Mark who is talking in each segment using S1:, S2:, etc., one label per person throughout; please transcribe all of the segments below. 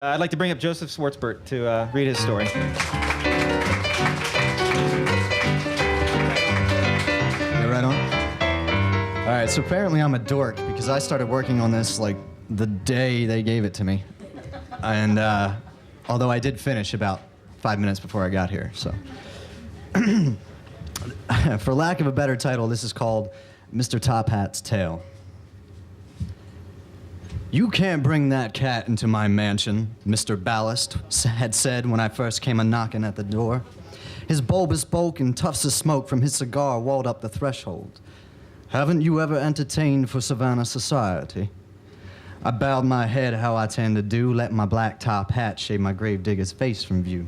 S1: I'd like to bring up Joseph Schwartzburt to read his story.
S2: Yeah, right on. All right, so apparently I'm a dork because I started working on this like the day they gave it to me. And although I did finish about 5 minutes before I got here, so. For lack of a better title, this is called Mr. Top Hat's Tale. "You can't bring that cat into my mansion," Mr. Ballast had said when I first came a-knocking at the door. His bulbous bulk and tufts of smoke from his cigar walled up the threshold. "Haven't you ever entertained for Savannah society?" I bowed my head how I tend to do, let my black top hat shade my gravedigger's face from view.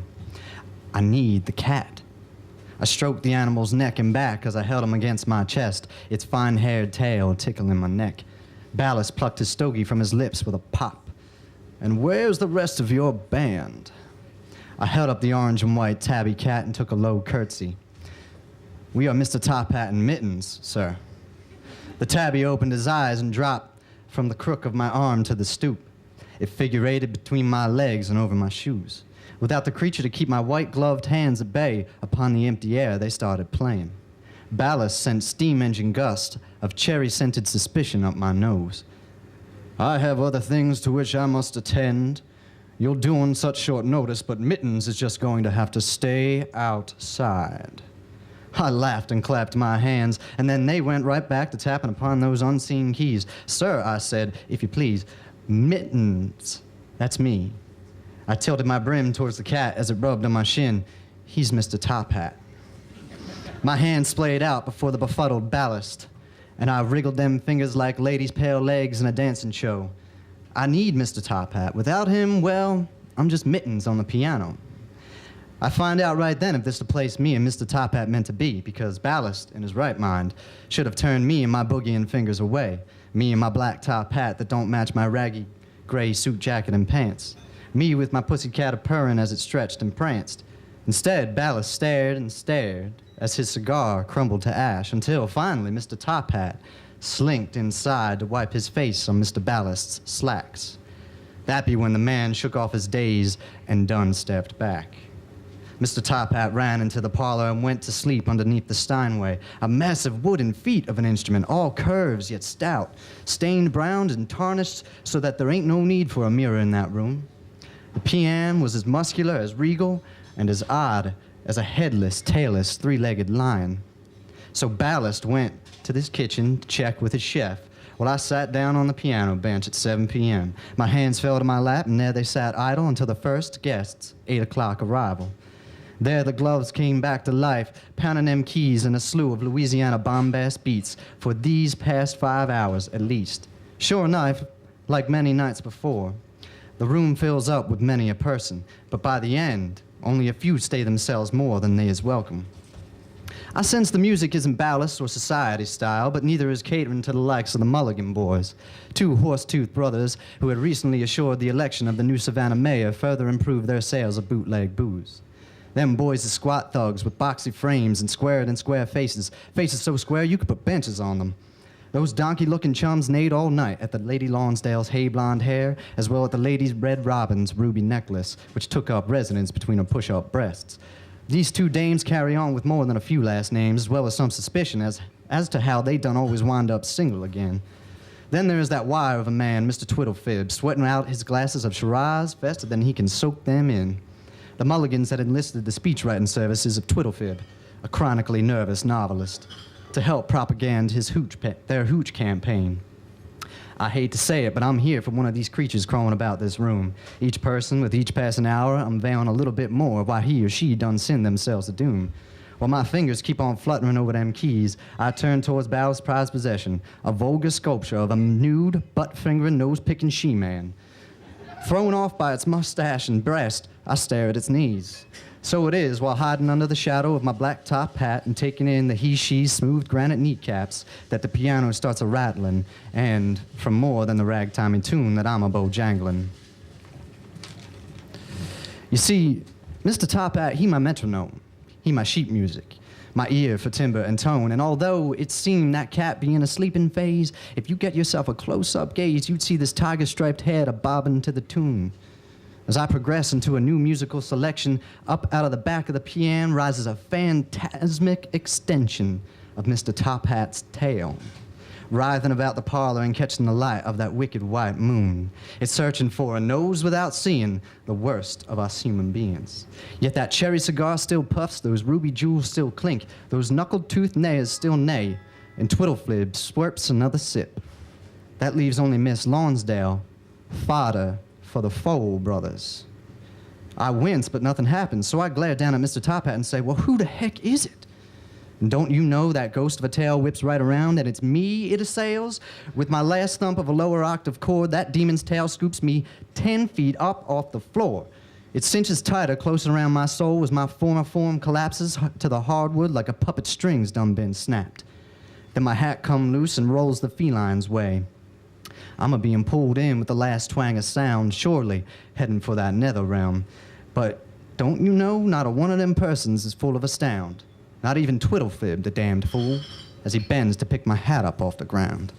S2: "I need the cat." I stroked the animal's neck and back as I held him against my chest, its fine-haired tail tickling my neck. Ballast plucked his stogie from his lips with a pop. "And where's the rest of your band?" I held up the orange and white tabby cat and took a low curtsy. "We are Mr. Top Hat and Mittens, sir." The tabby opened his eyes and dropped from the crook of my arm to the stoop. It figurated between my legs and over my shoes. Without the creature to keep my white-gloved hands at bay, upon the empty air they started playing. Ballast sent steam engine gusts of cherry-scented suspicion up my nose. "I have other things to which I must attend. You'll do on such short notice, but Mittens is just going to have to stay outside." I laughed and clapped my hands, and then they went right back to tapping upon those unseen keys. "Sir," I said, "if you please, Mittens, that's me." I tilted my brim towards the cat as it rubbed on my shin. "He's Mr. Top Hat." My hand splayed out before the befuddled Ballast, and I wriggled them fingers like ladies' pale legs in a dancing show. I need Mr. Top Hat. Without him, well, I'm just Mittens on the piano. I find out right then if this the place me and Mr. Top Hat meant to be, because Ballast, in his right mind, should have turned me and my boogieing fingers away, me and my black top hat that don't match my raggy gray suit jacket and pants, me with my pussycat a-purring as it stretched and pranced. Instead, Ballast stared and stared as his cigar crumbled to ash until, finally, Mr. Top Hat slinked inside to wipe his face on Mr. Ballast's slacks. That be when the man shook off his daze and done stepped back. Mr. Top Hat ran into the parlor and went to sleep underneath the Steinway, a massive wooden feat of an instrument, all curves yet stout, stained brown and tarnished so that there ain't no need for a mirror in that room. The piano was as muscular, as regal, and as odd as a headless, tailless, three-legged lion. So Ballast went to this kitchen to check with his chef, while I sat down on the piano bench at 7 p.m. My hands fell to my lap, and there they sat idle until the first guest's 8 o'clock arrival. There the gloves came back to life, pounding them keys in a slew of Louisiana bombast beats for these past 5 hours at least. Sure enough, like many nights before, the room fills up with many a person, but by the end, only a few stay themselves more than they is welcome. I sense the music isn't Ballast or society style, but neither is catering to the likes of the Mulligan boys, two horse-toothed brothers who had recently assured the election of the new Savannah mayor further improved their sales of bootleg booze. Them boys are squat thugs with boxy frames and squared and square faces, faces so square you could put benches on them. Those donkey-looking chums neighed all night at the Lady Lonsdale's hay-blonde hair, as well as the Lady's Red Robin's ruby necklace, which took up residence between her push-up breasts. These two dames carry on with more than a few last names, as well as some suspicion as to how they done always wind up single again. Then there's that wire of a man, Mr. Twiddlefib, sweating out his glasses of Shiraz faster than he can soak them in. The Mulligans had enlisted the speechwriting services of Twiddlefib, a chronically nervous novelist, to help propaganda their hooch campaign. I hate to say it, but I'm here for one of these creatures crawling about this room. Each person, with each passing hour, I'm veiling a little bit more of why he or she done sin themselves to doom. While my fingers keep on fluttering over them keys, I turn towards Bow's prized possession, a vulgar sculpture of a nude, butt-fingering, nose-picking she-man. Thrown off by its mustache and breast, I stare at its knees. So it is, while hiding under the shadow of my black top hat and taking in the he-she smooth granite kneecaps, that the piano starts a-rattling, and, from more than the ragtimey tune, that I'm a bojangling. You see, Mr. Top Hat, he my metronome. He my sheet music, my ear for timbre and tone, and although it seemed that cat be in a sleeping phase, if you get yourself a close-up gaze, you'd see this tiger-striped head a-bobbing to the tune. As I progress into a new musical selection, up out of the back of the piano rises a phantasmic extension of Mr. Top Hat's tail, writhing about the parlor and catching the light of that wicked white moon. It's searching for a nose without seeing, the worst of us human beings. Yet that cherry cigar still puffs, those ruby jewels still clink, those knuckle-toothed neighs still neigh, and Twiddleflib slurps another sip. That leaves only Miss Lonsdale, fodder for the Foal brothers. I wince, but nothing happens, so I glare down at Mr. Top Hat and say, well, who the heck is it? And don't you know that ghost of a tail whips right around and it's me it assails? With my last thump of a lower octave chord, that demon's tail scoops me 10 feet up off the floor. It cinches tighter, close around my soul as my former form collapses to the hardwood like a puppet strings done been snapped. Then my hat come loose and rolls the feline's way. I'm a-being pulled in with the last twang of sound, surely heading for that nether realm. But don't you know, not a one of them persons is full of astound. Not even Twiddlefib, the damned fool, as he bends to pick my hat up off the ground.